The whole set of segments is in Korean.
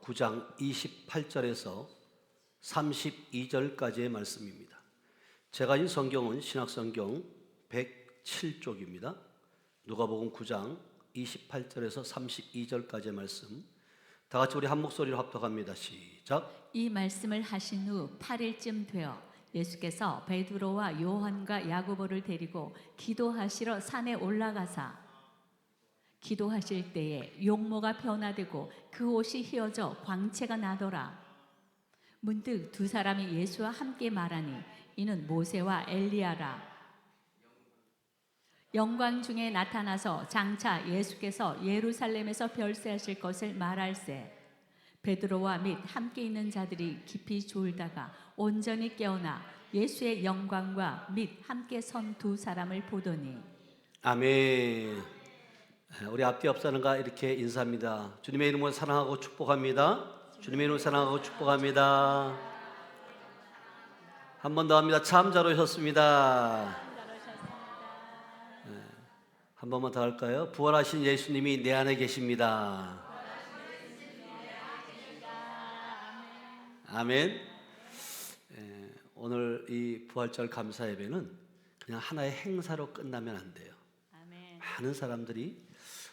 9장 28절에서 32절까지의 말씀입니다. 제가 인 성경은 신약성경 107쪽입니다. 누가복음 9장 28절에서 32절까지의 말씀, 다 같이 우리 한 목소리로 합독합니다. 시작. 이 말씀을 하신 후 8일쯤 되어 예수께서 베드로와 요한과 야고보를 데리고 기도하시러 산에 올라가사 기도하실 때에 용모가 변화되고 그 옷이 휘어져 광채가 나더라. 문득 두 사람이 예수와 함께 말하니 이는 모세와 엘리야라. 영광 중에 나타나서 장차 예수께서 예루살렘에서 별세하실 것을 말할세. 베드로와 및 함께 있는 자들이 깊이 졸다가 온전히 깨어나 예수의 영광과 및 함께 선 두 사람을 보더니. 아멘. 우리 앞뒤 옆사람과 이렇게 인사합니다. 주님의 이름으로 사랑하고 축복합니다. 주님의 이름으로 사랑하고 축복합니다. 한 번 더 합니다. 참 잘 오셨습니다. 한 번만 더 할까요? 부활하신 예수님이 내 안에 계십니다. 아멘. 오늘 이 부활절 감사 예배는 그냥 하나의 행사로 끝나면 안 돼요. 아멘. 많은 사람들이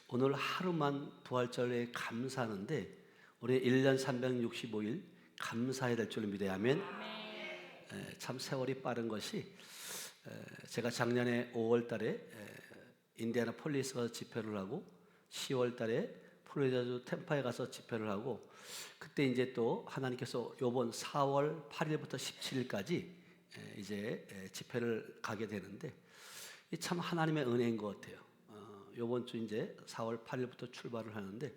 오늘 하루만 부활절에 감사하는데 우리 1년 365일 감사해야 될 줄 믿어야 하면 참 세월이 빠른 것이, 제가 작년에 5월 달에 인디애나폴리스 가서 집회를 하고 10월 달에 플로리다주 템파에 가서 집회를 하고, 그때 이제 또 하나님께서 요번 4월 8일부터 17일까지 이제 집회를 가게 되는데, 참 하나님의 은혜인 것 같아요. 요번 주 이제 4월 8일부터 출발을 하는데,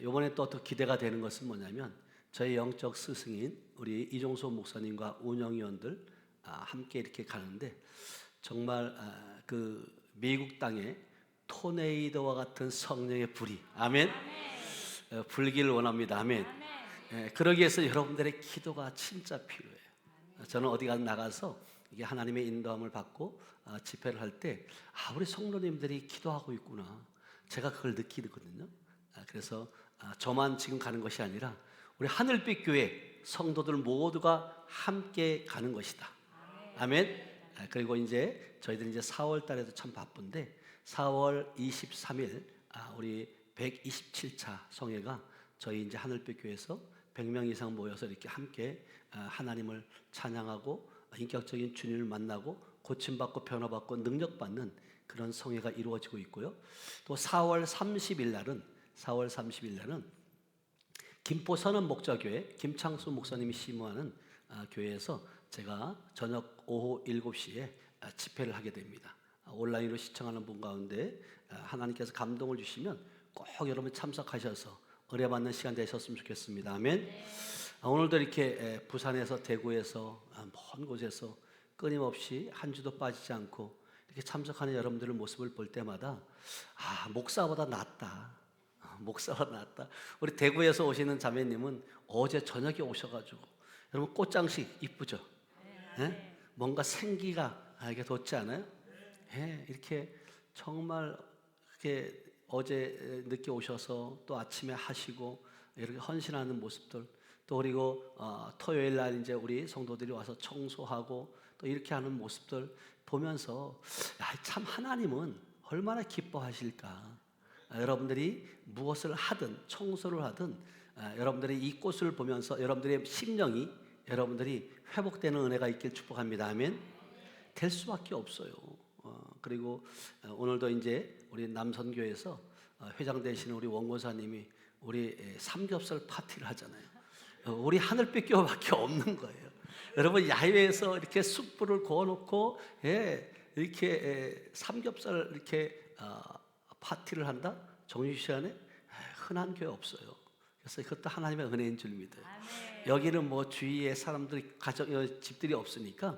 요번에 또 기대가 되는 것은 뭐냐면 저희 영적 스승인 우리 이종소 목사님과 운영위원들 함께 이렇게 가는데, 정말 그 미국 땅에 토네이도와 같은 성령의 불이, 아멘, 불기를 원합니다. 아멘. 그러기 위해서 여러분들의 기도가 진짜 필요해요. 저는 어디 나가서 이게 하나님의 인도함을 받고 집회를 할 때, 우리 성도님들이 기도하고 있구나, 제가 그걸 느끼거든요. 그래서 저만 지금 가는 것이 아니라 우리 하늘빛 교회 성도들 모두가 함께 가는 것이다. 아멘. 그리고 이제 저희들이 이제 4월 달에도 참 바쁜데 4월 23일 우리 127차 성회가 저희 이제 하늘빛 교회에서 100명 이상 모여서 이렇게 함께 하나님을 찬양하고 인격적인 주님을 만나고 고침받고 변화받고 능력받는 그런 성회가 이루어지고 있고요. 또 4월 30일 날은 김포 선원 목자교회 김창수 목사님이 심무하는 교회에서 제가 저녁 오후 7시에 집회를 하게 됩니다. 온라인으로 시청하는 분 가운데 하나님께서 감동을 주시면 꼭 여러분 참석하셔서 은혜받는 시간 되셨으면 좋겠습니다. 아멘. 오늘도 이렇게 부산에서 대구에서 먼 곳에서 끊임없이 한 주도 빠지지 않고 이렇게 참석하는 여러분들의 모습을 볼 때마다 목사보다 낫다. 목사보다 낫다. 우리 대구에서 오시는 자매님은 어제 저녁에 오셔가지고 여러분 꽃장식 이쁘죠? 네? 뭔가 생기가 이렇게 돋지 않아요? 이렇게 정말 이렇게 어제 늦게 오셔서 또 아침에 하시고 이렇게 헌신하는 모습들, 또 그리고 토요일 날 이제 우리 성도들이 와서 청소하고 또 이렇게 하는 모습들 보면서 참 하나님은 얼마나 기뻐하실까. 여러분들이 무엇을 하든 청소를 하든 여러분들이 이 꽃을 보면서 여러분들의 심령이 여러분들이 회복되는 은혜가 있길 축복합니다. 아멘. 될 수밖에 없어요. 그리고 오늘도 이제 우리 남선교에서 회장 되시는 우리 원고사님이 우리 삼겹살 파티를 하잖아요. 우리 하늘빛 교회밖에 없는 거예요. 여러분 야외에서 이렇게 숯불을 구워놓고 이렇게 삼겹살 이렇게 파티를 한다? 정유시안에 흔한 교회 없어요. 그래서 그것도 하나님의 은혜인 줄 믿어요. 여기는 뭐 주위에 사람들이 집들이 없으니까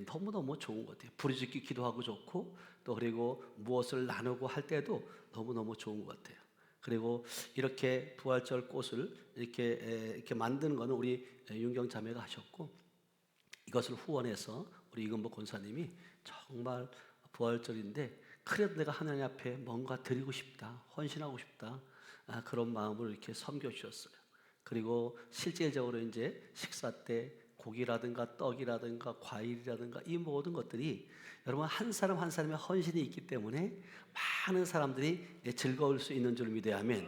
너무너무 좋은 것 같아요. 부르짖기 기도하고 좋고, 또 그리고 무엇을 나누고 할 때도 너무너무 좋은 것 같아요. 그리고 이렇게 부활절 꽃을 이렇게 만드는 거는 우리 윤경 자매가 하셨고, 이것을 후원해서 우리 이근복 권사님이 정말 부활절인데 그래도 내가 하나님 앞에 뭔가 드리고 싶다, 헌신하고 싶다, 그런 마음으로 이렇게 섬겨 주셨어요. 그리고 실질적으로 이제 식사 때 고기라든가 떡이라든가 과일이라든가 이 모든 것들이 여러분 한 사람 한 사람의 헌신이 있기 때문에 많은 사람들이 즐거울 수 있는 줄 믿어야 하면,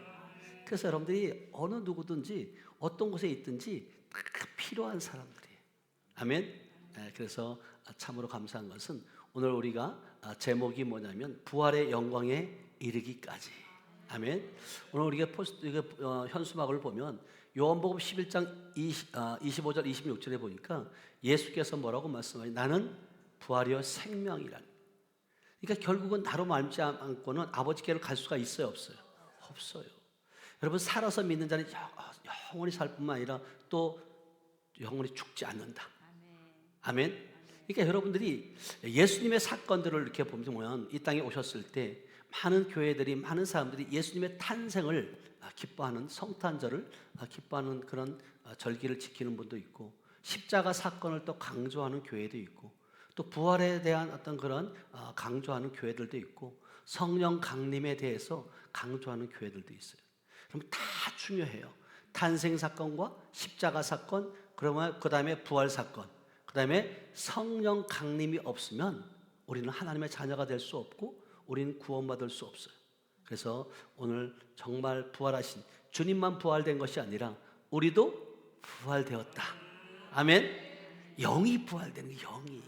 그래서 여러분들이 어느 누구든지 어떤 곳에 있든지 다 필요한 사람들이에요. 아멘. 그래서 참으로 감사한 것은 오늘 우리가 제목이 뭐냐면 부활의 영광에 이르기까지. 아멘. 오늘 우리가 현수막을 보면 요한복음 11장 25절 26절에 보니까 예수께서 뭐라고 말씀하시냐면 나는 부활이요 생명이란. 그러니까 결국은 나로 말지 않고는 아버지께로 갈 수가 있어요, 없어요? 없어요. 여러분 살아서 믿는 자는 영원히 살 뿐만 아니라 또 영원히 죽지 않는다. 아멘. 그러니까 여러분들이 예수님의 사건들을 이렇게 보면 이 땅에 오셨을 때 많은 교회들이, 많은 사람들이 예수님의 탄생을 기뻐하는, 성탄절을 기뻐하는 그런 절기를 지키는 분도 있고, 십자가 사건을 또 강조하는 교회도 있고, 또 부활에 대한 어떤 그런 강조하는 교회들도 있고, 성령 강림에 대해서 강조하는 교회들도 있어요. 그럼 다 중요해요. 탄생 사건과 십자가 사건, 그러면 그 다음에 부활 사건, 그 다음에 성령 강림이 없으면 우리는 하나님의 자녀가 될 수 없고 우리는 구원받을 수 없어요. 그래서 오늘 정말 부활하신 주님만 부활된 것이 아니라 우리도 부활되었다. 아멘. 영이 부활되는 거예요. 영이.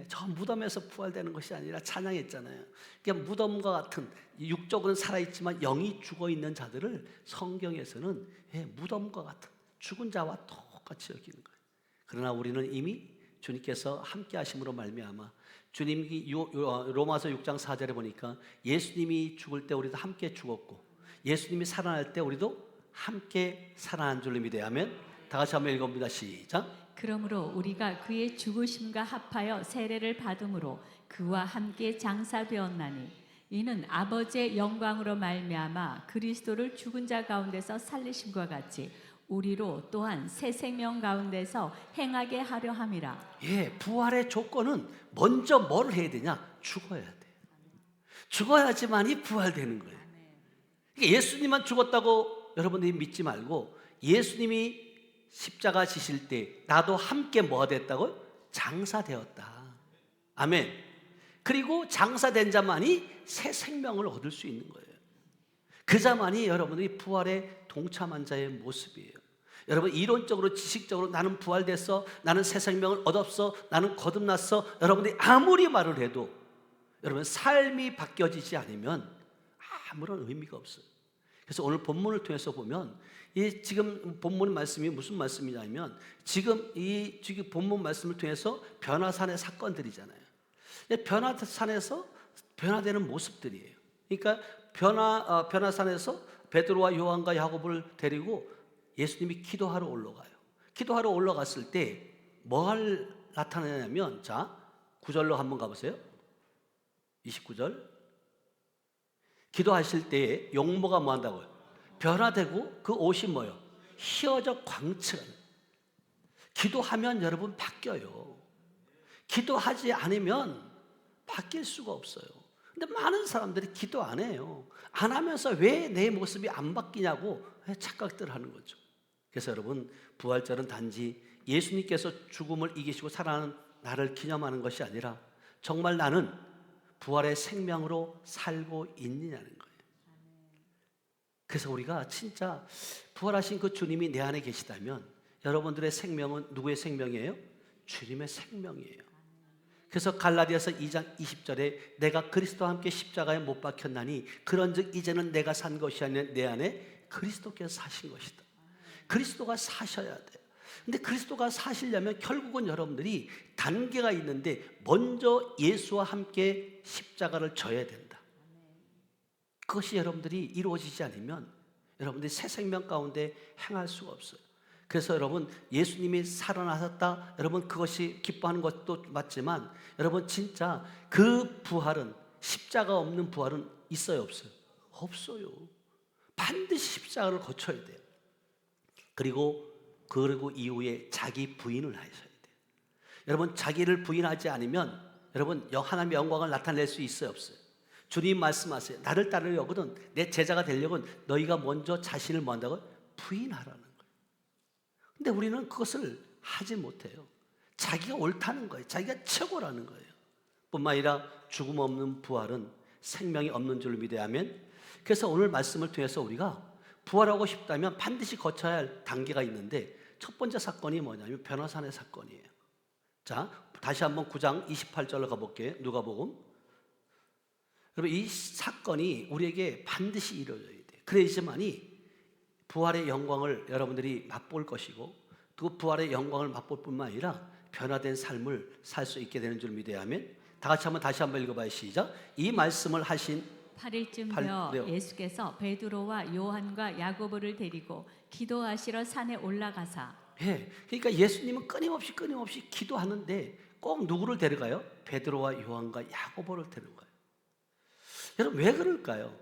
저 무덤에서 부활되는 것이 아니라 찬양했잖아요. 그러니까 무덤과 같은 육적으로는 살아있지만 영이 죽어있는 자들을 성경에서는 무덤과 같은 죽은 자와 똑같이 여기는 거예요. 그러나 우리는 이미 주님께서 함께 하심으로 말미암아, 주님이 로마서 6장 4절에 보니까 예수님이 죽을 때 우리도 함께 죽었고 예수님이 살아날 때 우리도 함께 살아난 줄로 믿어야 하면, 다 같이 한번 읽어봅니다. 시작. 그러므로 우리가 그의 죽으심과 합하여 세례를 받음으로 그와 함께 장사되었나니 이는 아버지의 영광으로 말미암아 그리스도를 죽은 자 가운데서 살리심과 같이 우리로 또한 새 생명 가운데서 행하게 하려 함이라. 부활의 조건은 먼저 뭘 해야 되냐? 죽어야 돼. 죽어야지만이 부활되는 거예요. 그러니까 예수님만 죽었다고 여러분들이 믿지 말고, 예수님이 십자가 지실 때 나도 함께 뭐가 됐다고요? 장사되었다. 아멘. 그리고 장사된 자만이 새 생명을 얻을 수 있는 거예요. 그 자만이 여러분들이 부활에 동참한 자의 모습이에요. 여러분 이론적으로 지식적으로 나는 부활됐어, 나는 새 생명을 얻었어, 나는 거듭났어, 여러분들이 아무리 말을 해도 여러분 삶이 바뀌어지지 않으면 아무런 의미가 없어요. 그래서 오늘 본문을 통해서 보면 이 지금 본문 말씀이 무슨 말씀이냐면 지금 본문 말씀을 통해서 변화산의 사건들이잖아요. 변화산에서 변화되는 모습들이에요. 그러니까 변화산에서 베드로와 요한과 야고보를 데리고 예수님이 기도하러 올라가요. 기도하러 올라갔을 때 뭘 나타내냐면, 자 9절로 한번 가보세요. 29절. 기도하실 때에 용모가 뭐 한다고요? 변화되고 그 옷이 뭐예요? 휘어져 광채가. 기도하면 여러분 바뀌어요. 기도하지 않으면 바뀔 수가 없어요. 근데 많은 사람들이 기도 안 해요. 안 하면서 왜 내 모습이 안 바뀌냐고 착각들 하는 거죠. 그래서 여러분 부활절은 단지 예수님께서 죽음을 이기시고 살아나는 나를 기념하는 것이 아니라 정말 나는 부활의 생명으로 살고 있느냐는 거예요. 그래서 우리가 진짜 부활하신 그 주님이 내 안에 계시다면 여러분들의 생명은 누구의 생명이에요? 주님의 생명이에요. 그래서 갈라디아서 2장 20절에 내가 그리스도와 함께 십자가에 못 박혔나니 그런즉 이제는 내가 산 것이 아니라 내 안에 그리스도께서 사신 것이다. 그리스도가 사셔야 돼요. 근데 그리스도가 사시려면 결국은 여러분들이 단계가 있는데 먼저 예수와 함께 십자가를 져야 된다. 그것이 여러분들이 이루어지지 않으면 여러분들이 새 생명 가운데 행할 수가 없어요. 그래서 여러분 예수님이 살아나셨다, 여러분 그것이 기뻐하는 것도 맞지만 여러분 진짜 그 부활은, 십자가 없는 부활은 있어요, 없어요? 없어요. 반드시 십자가를 거쳐야 돼요. 그리고 이후에 자기 부인을 하셔야 돼요. 여러분 자기를 부인하지 않으면 여러분 하나님의 영광을 나타낼 수 있어요, 없어요? 주님 말씀하세요. 나를 따르려거든, 내 제자가 되려거든 너희가 먼저 자신을 뭐 한다고요? 부인하라는 거예요. 근데 우리는 그것을 하지 못해요. 자기가 옳다는 거예요. 자기가 최고라는 거예요. 뿐만 아니라 죽음 없는 부활은 생명이 없는 줄 믿어야 하면, 그래서 오늘 말씀을 통해서 우리가 부활하고 싶다면 반드시 거쳐야 할 단계가 있는데, 첫 번째 사건이 뭐냐면 변화산의 사건이에요. 자, 다시 한번 9장 28절로 가볼게요. 누가복음. 여러분, 이 사건이 우리에게 반드시 이루어져야 돼요. 그래야지만이 부활의 영광을 여러분들이 맛볼 것이고, 그 부활의 영광을 맛볼 뿐만 아니라 변화된 삶을 살 수 있게 되는 줄 믿어야 하면, 다 같이 다시 한번 읽어봐요. 시작. 이 말씀을 하신 8일쯤 되어 예수께서 베드로와 요한과 야고보를 데리고 기도하시러 산에 올라가사. 예, 그러니까 예수님은 끊임없이 기도하는데 꼭 누구를 데려가요? 베드로와 요한과 야고보를 데려가요. 여러분, 왜 그럴까요?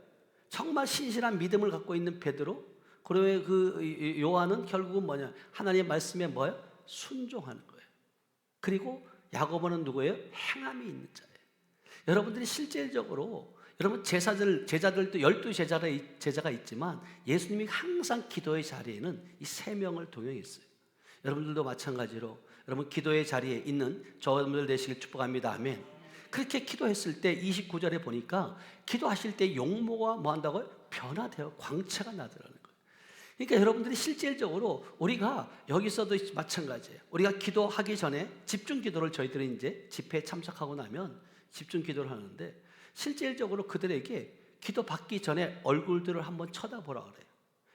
정말 신실한 믿음을 갖고 있는 베드로, 그리고 그 요한은 결국은 뭐냐? 하나님의 말씀에 뭐예요? 순종하는 거예요. 그리고 야고보는 누구예요? 행함이 있는 자예요. 여러분들이 실질적으로, 여러분 제자들도 12제자가 있지만 예수님이 항상 기도의 자리에는 이 3명을 동행했어요. 여러분들도 마찬가지로 여러분 기도의 자리에 있는 저분들 되시길 축복합니다. 아멘. 그렇게 기도했을 때 29절에 보니까 기도하실 때 용모가 뭐 한다고요? 변화되어 광채가 나더라는 거예요. 그러니까 여러분들이 실질적으로 우리가 여기서도 마찬가지예요. 우리가 기도하기 전에 집중 기도를 저희들이 이제 집회에 참석하고 나면 집중 기도를 하는데, 실질적으로 그들에게 기도 받기 전에 얼굴들을 한번 쳐다보라 그래요.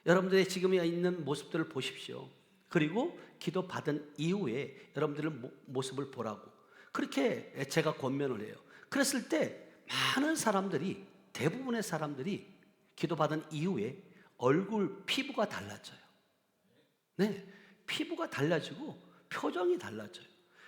여러분들의 지금 있는 모습들을 보십시오. 그리고 기도 받은 이후에 여러분들의 모습을 보라고 그렇게 제가 권면을 해요. 그랬을 때 많은 사람들이, 대부분의 사람들이 기도 받은 이후에 얼굴 피부가 달라져요. 네, 피부가 달라지고 표정이 달라져요.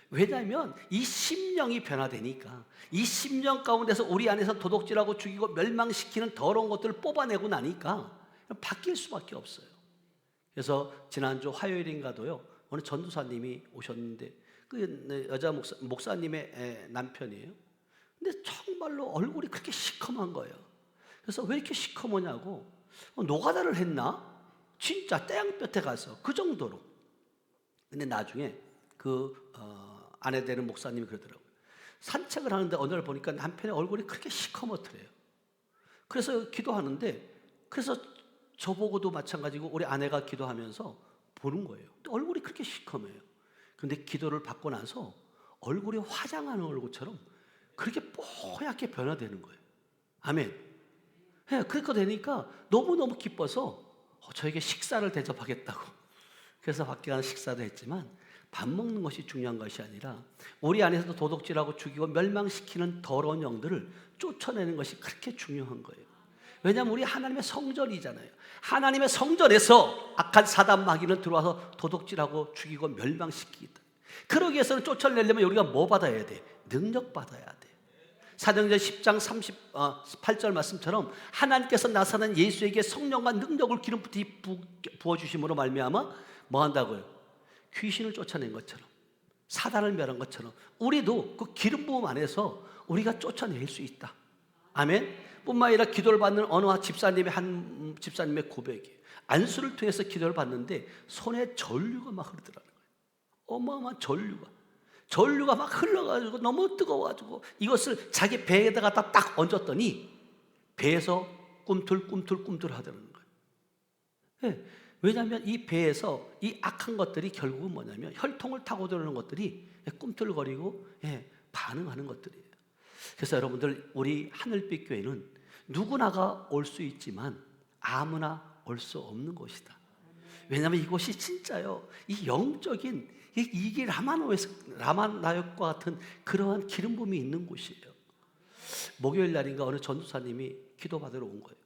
왜냐하면 이 심령이 변화되니까, 이 심령 가운데서 우리 안에서 도둑질하고 죽이고 멸망시키는 더러운 것들을 뽑아내고 나니까 바뀔 수밖에 없어요. 그래서 지난주 화요일인가도요, 어느 전도사님이 오셨는데 그 여자 목사님의 남편이에요. 근데 정말로 얼굴이 그렇게 시커먼 거예요. 그래서 왜 이렇게 시커머냐고, 노가다를 했나? 진짜 땡볕에 가서 그 정도로. 근데 나중에 아내 되는 목사님이 그러더라고요. 산책을 하는데 어느 날 보니까 남편의 얼굴이 그렇게 시커멓더래요. 그래서 기도하는데, 그래서 저보고도 마찬가지고 우리 아내가 기도하면서 보는 거예요. 얼굴이 그렇게 시커매요. 근데 기도를 받고 나서 얼굴이 화장하는 얼굴처럼 그렇게 뽀얗게 변화되는 거예요. 아멘. 네, 그렇게 되니까 너무너무 기뻐서 저에게 식사를 대접하겠다고. 그래서 밖에 가서 식사도 했지만, 밥 먹는 것이 중요한 것이 아니라 우리 안에서도 도둑질하고 죽이고 멸망시키는 더러운 영들을 쫓아내는 것이 그렇게 중요한 거예요. 왜냐하면 우리 하나님의 성전이잖아요. 하나님의 성전에서 악한 사단 마귀는 들어와서 도둑질하고 죽이고 멸망시키겠다. 그러기 위해서는 쫓아내려면 우리가 뭐 받아야 돼? 능력 받아야 돼. 사도행전 10장 38절 말씀처럼 하나님께서 나사는 예수에게 성령과 능력을 기름 부어주심으로 말미암아 뭐 한다고요? 귀신을 쫓아낸 것처럼, 사단을 멸한 것처럼 우리도 그 기름 부음 안에서 우리가 쫓아낼 수 있다. 아멘. 뿐만 아니라 기도를 받는 어느 한 집사님의 고백이에요. 안수를 통해서 기도를 받는데 손에 전류가 막 흐르더라는 거예요. 어마어마한 전류가 막 흘러가지고 너무 뜨거워가지고 이것을 자기 배에다가 딱 얹었더니 배에서 꿈틀꿈틀 하더라는 거예요. 네. 왜냐하면 이 배에서 이 악한 것들이 결국은 뭐냐면 혈통을 타고 들어오는 것들이 꿈틀거리고 반응하는 것들이에요. 그래서 여러분들, 우리 하늘빛 교회는 누구나가 올 수 있지만 아무나 올 수 없는 곳이다. 왜냐하면 이곳이 진짜요, 이 영적인 이게 라마나역과 같은 그러한 기름 부음이 있는 곳이에요. 목요일 날인가 어느 전도사님이 기도받으러 온 거예요.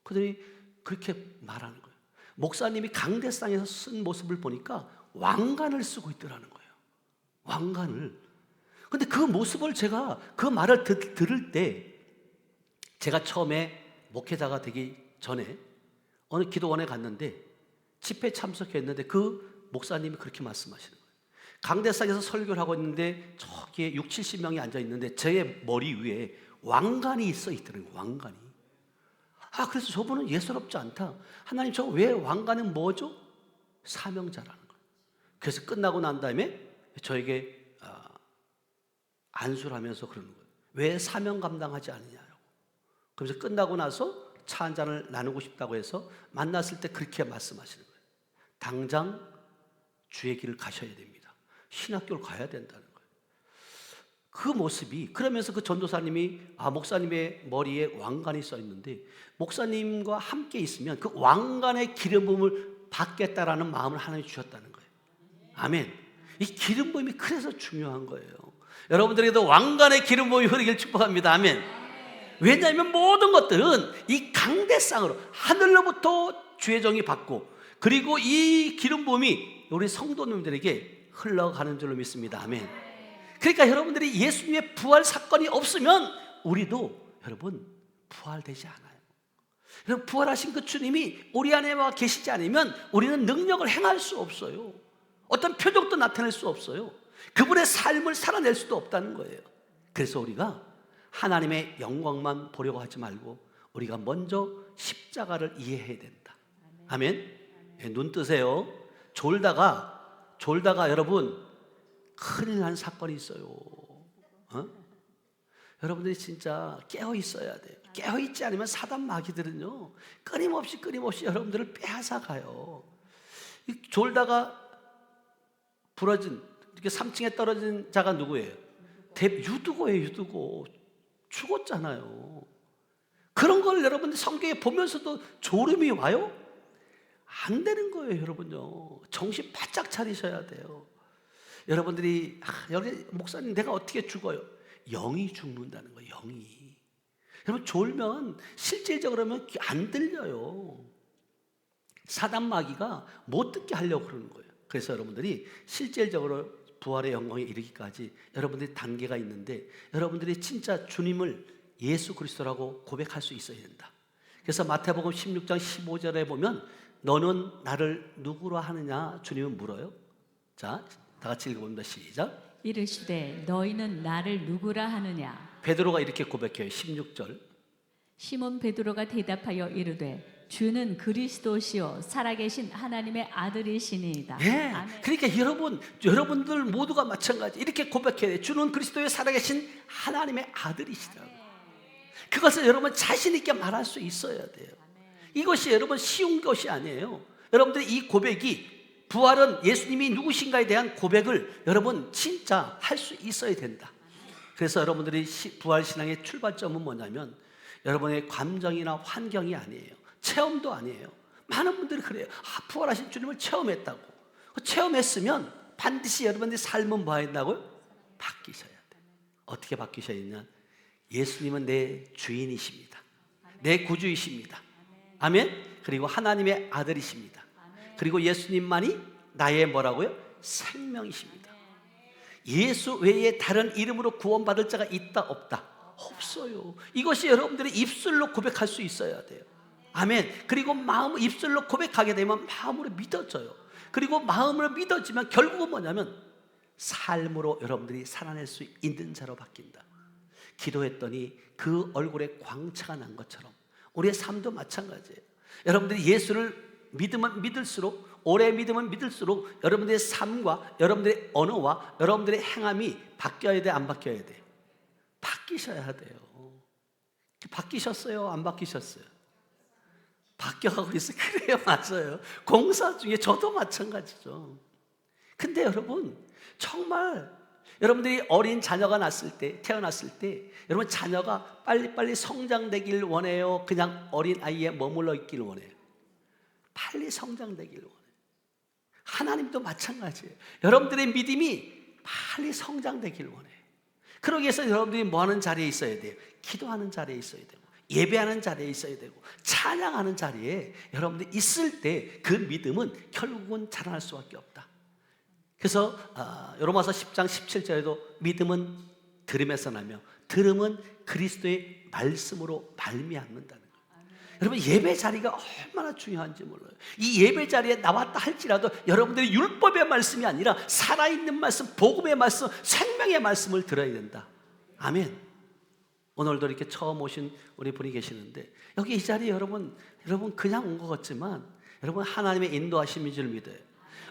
그들이 그렇게 말하는 거예요. 목사님이 강대상에서 쓴 모습을 보니까 왕관을 쓰고 있더라는 거예요. 왕관을. 근데 그 모습을 제가 그 말을 들을 때, 제가 처음에 목회자가 되기 전에 어느 기도원에 갔는데 집회에 참석했는데 그 목사님이 그렇게 말씀하시는 거예요. 강대상에서 설교를 하고 있는데 저기에 60-70명이 앉아 있는데 제 머리 위에 왕관이 있어 있더라고요. 왕관이. 그래서 저분은 예사롭지 않다. 하나님 저 왜 왕관은 뭐죠? 사명자라는 거예요. 그래서 끝나고 난 다음에 저에게 안수를 하면서 그러는 거예요. 왜 사명 감당하지 않느냐고. 그래서 끝나고 나서 차 한 잔을 나누고 싶다고 해서 만났을 때 그렇게 말씀하시는 거예요. 당장 주의 길을 가셔야 됩니다. 신학교를 가야 된다는 거예요. 그 모습이, 그러면서 그 전도사님이 목사님의 머리에 왕관이 써 있는데 목사님과 함께 있으면 그 왕관의 기름 부음을 받겠다라는 마음을 하나님이 주셨다는 거예요. 아멘. 이 기름 부음이 그래서 중요한 거예요. 여러분들에게도 왕관의 기름 부음이 흐르길 축복합니다. 아멘. 왜냐하면 모든 것들은 이 강대상으로 하늘로부터 주의 정이 받고, 그리고 이 기름 부음이 우리 성도님들에게 흘러가는 줄로 믿습니다. 아멘. 그러니까 여러분들이 예수님의 부활 사건이 없으면 우리도 여러분 부활되지 않아요. 여러분, 부활하신 그 주님이 우리 안에 와 계시지 않으면 우리는 능력을 행할 수 없어요. 어떤 표적도 나타낼 수 없어요. 그분의 삶을 살아낼 수도 없다는 거예요. 그래서 우리가 하나님의 영광만 보려고 하지 말고 우리가 먼저 십자가를 이해해야 된다. 아멘. 눈 뜨세요. 졸다가 여러분 큰일 난 사건이 있어요. 여러분들이 진짜 깨어 있어야 돼요. 깨어 있지 않으면 사단 마귀들은요 끊임없이 여러분들을 빼앗아 가요. 졸다가 부러진, 이렇게 3층에 떨어진 자가 누구예요? 유두고예요. 유두고 죽었잖아요. 그런 걸 여러분들 성경에 보면서도 졸음이 와요? 안 되는 거예요. 여러분요, 정신 바짝 차리셔야 돼요. 여러분들이 여기 목사님 내가 어떻게 죽어요? 영이 죽는다는 거예요. 영이. 여러분 졸면 실질적으로 하면 안 들려요. 사단 마귀가 못 듣게 하려고 그러는 거예요. 그래서 여러분들이 실질적으로 부활의 영광에 이르기까지 여러분들이 단계가 있는데 여러분들이 진짜 주님을 예수 그리스도라고 고백할 수 있어야 된다. 그래서 마태복음 16장 15절에 보면 너는 나를 누구로 하느냐 주님은 물어요. 자, 다 같이 읽어봅니다. 시작. 이르시되 너희는 나를 누구라 하느냐. 베드로가 이렇게 고백해요. 16절. 시몬 베드로가 대답하여 이르되 주는 그리스도시요 살아계신 하나님의 아들이시니이다. 네. 아멘. 그러니까 여러분들 모두가 마찬가지 이렇게 고백해야 돼요. 주는 그리스도의 살아계신 하나님의 아들이시라고. 그것을 여러분 자신 있게 말할 수 있어야 돼요. 이것이 여러분 쉬운 것이 아니에요. 여러분들이 이 고백이, 부활은 예수님이 누구신가에 대한 고백을 여러분 진짜 할 수 있어야 된다. 그래서 여러분들이 부활신앙의 출발점은 뭐냐면 여러분의 감정이나 환경이 아니에요. 체험도 아니에요. 많은 분들이 그래요. 부활하신 주님을 체험했다고. 체험했으면 반드시 여러분들의 삶은 뭐 해야 된다고요? 바뀌셔야 돼요. 어떻게 바뀌셔야 되냐? 예수님은 내 주인이십니다. 내 구주이십니다. 아멘. 그리고 하나님의 아들이십니다. 그리고 예수님만이 나의 뭐라고요? 생명이십니다. 예수 외에 다른 이름으로 구원받을 자가 있다 없다? 없어요. 이것이 여러분들이 입술로 고백할 수 있어야 돼요. 아멘. 그리고 입술로 고백하게 되면 마음으로 믿어져요. 그리고 마음으로 믿어지면 결국은 뭐냐면 삶으로 여러분들이 살아낼 수 있는 자로 바뀐다. 기도했더니 그 얼굴에 광채가 난 것처럼 우리의 삶도 마찬가지예요. 여러분들이 예수를 믿으면 믿을수록, 오래 믿으면 믿을수록 여러분들의 삶과 여러분들의 언어와 여러분들의 행함이 바뀌어야 돼, 안 바뀌어야 돼? 바뀌셔야 돼요. 바뀌셨어요? 안 바뀌셨어요? 바뀌어가고 있어요. 그래요, 맞아요. 공사 중에 저도 마찬가지죠. 근데 여러분 정말 여러분들이 어린 자녀가 태어났을 때 여러분 자녀가 빨리빨리 성장되길 원해요? 그냥 어린 아이에 머물러 있길 원해요? 빨리 성장되길 원해요. 하나님도 마찬가지예요. 여러분들의 믿음이 빨리 성장되길 원해요. 그러기 위해서 여러분들이 뭐 하는 자리에 있어야 돼요? 기도하는 자리에 있어야 되고, 예배하는 자리에 있어야 되고, 찬양하는 자리에 여러분들이 있을 때 그 믿음은 결국은 자라날 수밖에 없다. 그래서 로마서 10장 17절에도 믿음은 들음에서 나며 들음은 그리스도의 말씀으로 말미암는다는 거예요. 여러분 예배 자리가 얼마나 중요한지 몰라요. 이 예배 자리에 나왔다 할지라도 여러분들이 율법의 말씀이 아니라 살아있는 말씀, 복음의 말씀, 생명의 말씀을 들어야 된다. 아멘. 오늘도 이렇게 처음 오신 우리 분이 계시는데 여기 이 자리에 여러분 그냥 온 것 같지만 여러분 하나님의 인도하심인 줄 믿어요.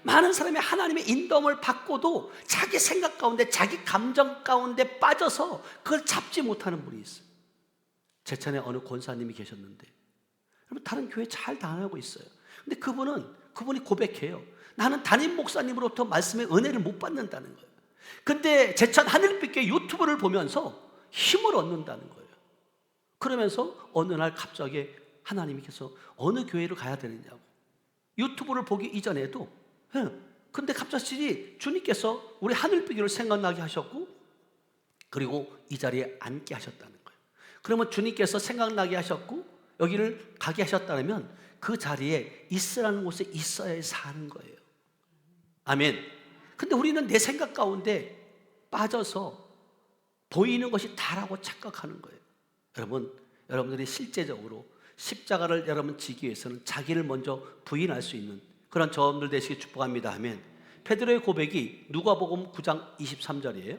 많은 사람이 하나님의 인도함을 받고도 자기 생각 가운데 자기 감정 가운데 빠져서 그걸 잡지 못하는 분이 있어요. 제천에 어느 권사님이 계셨는데 여러분 다른 교회 잘 다니고 있어요. 근데 그분이 고백해요. 나는 담임 목사님으로부터 말씀의 은혜를 못 받는다는 거예요. 근데 제천 하늘빛교회 유튜브를 보면서 힘을 얻는다는 거예요. 그러면서 어느 날 갑자기 하나님께서 어느 교회를 가야 되느냐고 유튜브를 보기 이전에도 근데 갑자기 주님께서 우리 하늘빛교회를 생각나게 하셨고 그리고 이 자리에 앉게 하셨다는 거예요. 그러면 주님께서 생각나게 하셨고 여기를 가게 하셨다면 그 자리에 있으라는 곳에 있어야 사는 거예요. 아멘. 근데 우리는 내 생각 가운데 빠져서 보이는 것이 다라고 착각하는 거예요. 여러분들이 실제적으로 십자가를 여러분 지기 위해서는 자기를 먼저 부인할 수 있는 그런 저음들 되시길 축복합니다. 아멘. 베드로의 고백이 누가복음 9장 23절이에요.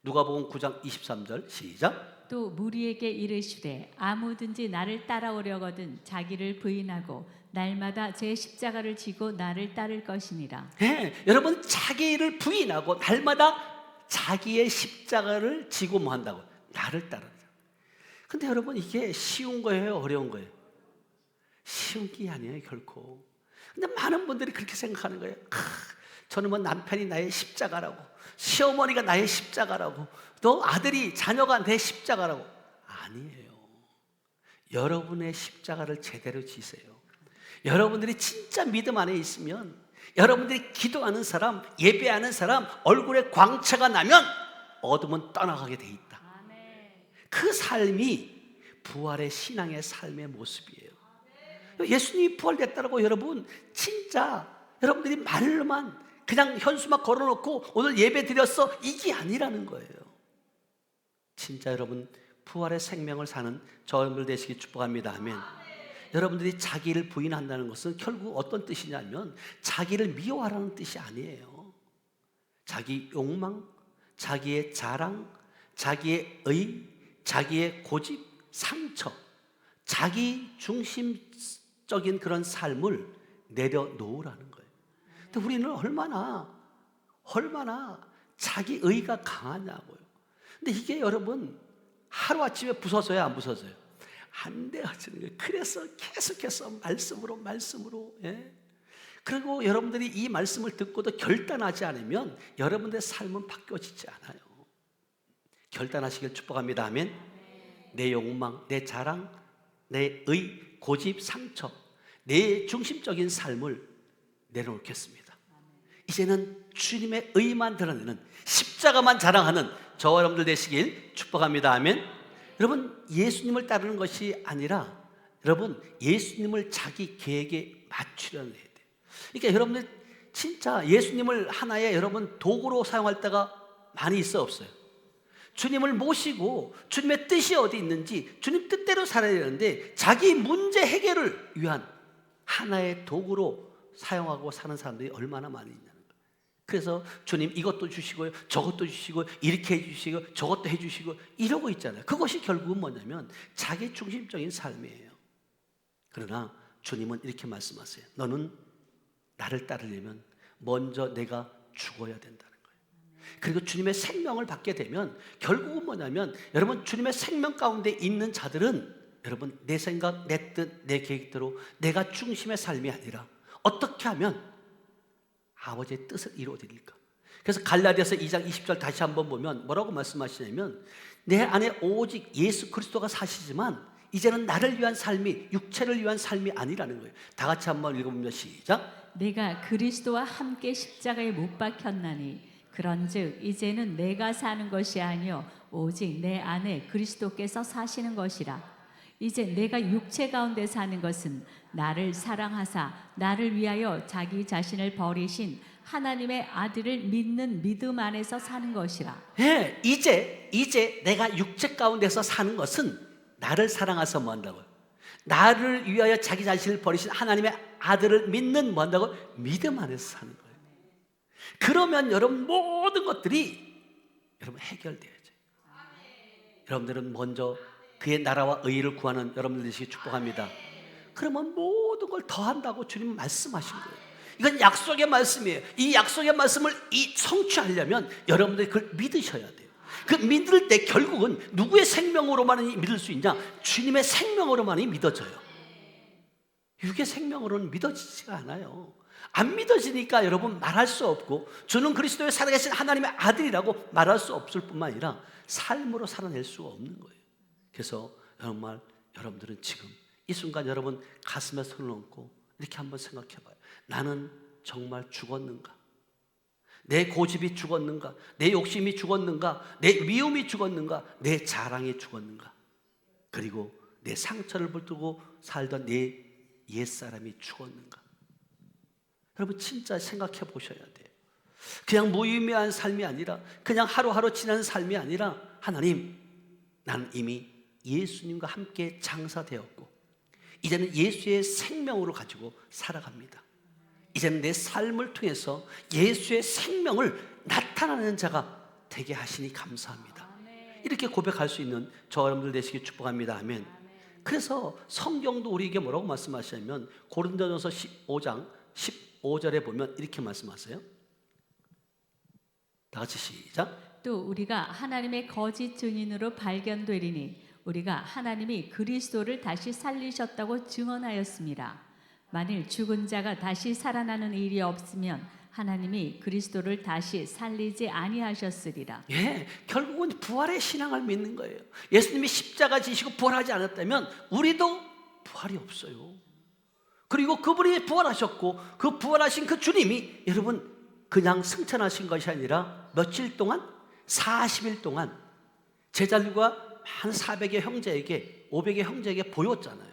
누가복음 9장 23절 시작. 또 무리에게 이르시되 아무든지 나를 따라오려거든 자기를 부인하고 날마다 제 십자가를 지고 나를 따를 것이니라. 여러분 자기를 부인하고 날마다 자기의 십자가를 지고 뭐 한다고? 나를 따르라. 근데 여러분 이게 쉬운 거예요? 어려운 거예요? 쉬운 게 아니에요 결코. 근데 많은 분들이 그렇게 생각하는 거예요. 저는 뭐 남편이 나의 십자가라고, 시어머니가 나의 십자가라고, 또 아들이 자녀가 내 십자가라고. 아니에요. 여러분의 십자가를 제대로 지세요. 여러분들이 진짜 믿음 안에 있으면 여러분들이 기도하는 사람, 예배하는 사람 얼굴에 광채가 나면 어둠은 떠나가게 돼 있다. 그 삶이 부활의 신앙의 삶의 모습이에요. 예수님이 부활됐다고 여러분 진짜 여러분들이 말로만 그냥 현수막 걸어놓고 오늘 예배 드렸어 이게 아니라는 거예요. 진짜 여러분 부활의 생명을 사는 저여러분들 되시기 축복합니다. 아멘. 여러분들이 자기를 부인한다는 것은 결국 어떤 뜻이냐면 자기를 미워하라는 뜻이 아니에요. 자기 욕망, 자기의 자랑, 자기의 의, 자기의 고집, 상처, 자기 중심적인 그런 삶을 내려놓으라는 거예요. 근데 우리는 얼마나 자기 의가 강하냐고요. 근데 이게 여러분 하루아침에 부서져요, 안 부서져요? 안 되어지는 거예요. 그래서 계속해서 말씀으로 그리고 여러분들이 이 말씀을 듣고도 결단하지 않으면 여러분들의 삶은 바뀌어지지 않아요. 결단하시길 축복합니다. 아멘. 내 욕망, 내 자랑, 내 의, 고집, 상처, 내 중심적인 삶을 내려놓겠습니다. 이제는 주님의 의만 드러내는 십자가만 자랑하는 저와 여러분들 되시길 축복합니다. 아멘. 여러분 예수님을 따르는 것이 아니라 여러분 예수님을 자기 계획에 맞추려는 해야 돼요. 그러니까 여러분들 진짜 예수님을 하나의 여러분 도구로 사용할 때가 많이 있어 없어요? 주님을 모시고 주님의 뜻이 어디 있는지 주님 뜻대로 살아야 되는데 자기 문제 해결을 위한 하나의 도구로 사용하고 사는 사람들이 얼마나 많이 있냐는 거예요. 그래서 주님 이것도 주시고요, 저것도 주시고, 이렇게 해주시고, 저것도 해주시고 이러고 있잖아요. 그것이 결국은 뭐냐면 자기 중심적인 삶이에요. 그러나 주님은 이렇게 말씀하세요. 너는 나를 따르려면 먼저 내가 죽어야 된다는 거예요. 그리고 주님의 생명을 받게 되면 결국은 뭐냐면 여러분 주님의 생명 가운데 있는 자들은 여러분 내 생각, 내 뜻, 내 계획대로 내가 중심의 삶이 아니라 어떻게 하면 아버지의 뜻을 이루어드릴까? 그래서 갈라디아서 2장 20절 다시 한번 보면 뭐라고 말씀하시냐면 내 안에 오직 예수 그리스도가 사시지만 이제는 나를 위한 삶이 육체를 위한 삶이 아니라는 거예요. 다 같이 한번 읽어보면 시작. 내가 그리스도와 함께 십자가에 못 박혔나니 그런즉 이제는 내가 사는 것이 아니요 오직 내 안에 그리스도께서 사시는 것이라. 이제 내가 육체 가운데 사는 것은 나를 사랑하사 나를 위하여 자기 자신을 버리신 하나님의 아들을 믿는 믿음 안에서 사는 것이라. 이제 내가 육체 가운데서 사는 것은 나를 사랑하사 뭐 한다고요? 나를 위하여 자기 자신을 버리신 하나님의 아들을 믿는 뭐 한다고? 믿음 안에서 사는 거예요. 그러면 여러분 모든 것들이 여러분 해결돼야죠. 여러분들은 먼저 그의 나라와 의의를 구하는 여러분들 되시기 축복합니다. 그러면 모든 걸 더한다고 주님 말씀하신 거예요. 이건 약속의 말씀이에요. 이 약속의 말씀을 성취하려면 여러분들이 그걸 믿으셔야 돼요. 그 믿을 때 결국은 누구의 생명으로만 믿을 수 있냐? 주님의 생명으로만이 믿어져요. 육의 생명으로는 믿어지지가 않아요. 안 믿어지니까 여러분 말할 수 없고, 주는 그리스도의 살아계신 하나님의 아들이라고 말할 수 없을 뿐만 아니라 삶으로 살아낼 수가 없는 거예요. 그래서 정말 여러분들은 지금 이 순간 여러분 가슴에 손을 얹고 이렇게 한번 생각해 봐요. 나는 정말 죽었는가? 내 고집이 죽었는가? 내 욕심이 죽었는가? 내 미움이 죽었는가? 내 자랑이 죽었는가? 그리고 내 상처를 붙들고 살던 내 옛사람이 죽었는가? 여러분 진짜 생각해 보셔야 돼요. 그냥 무의미한 삶이 아니라, 그냥 하루하루 지나는 삶이 아니라, 하나님, 나는 이미 예수님과 함께 장사되었고 이제는 예수의 생명으로 가지고 살아갑니다. 이제는 내 삶을 통해서 예수의 생명을 나타나는 자가 되게 하시니 감사합니다. 이렇게 고백할 수 있는 저 여러분들 되시기 축복합니다. 아멘. 그래서 성경도 우리에게 뭐라고 말씀하시냐면 고린도전서 15장 15절에 보면 이렇게 말씀하세요. 다 같이 시작. 또 우리가 하나님의 거짓 증인으로 발견되리니 우리가 하나님이 그리스도를 다시 살리셨다고 증언하였습니다. 만일 죽은 자가 다시 살아나는 일이 없으면 하나님이 그리스도를 다시 살리지 아니하셨으리라. 예, 결국은 부활의 신앙을 믿는 거예요. 예수님이 십자가 지시고 부활하지 않았다면 우리도 부활이 없어요. 그리고 그분이 부활하셨고 그 부활하신 그 주님이 여러분 그냥 승천하신 것이 아니라 며칠 동안 40일 동안 제자들과 한 400의 형제에게 500의 형제에게 보였잖아요.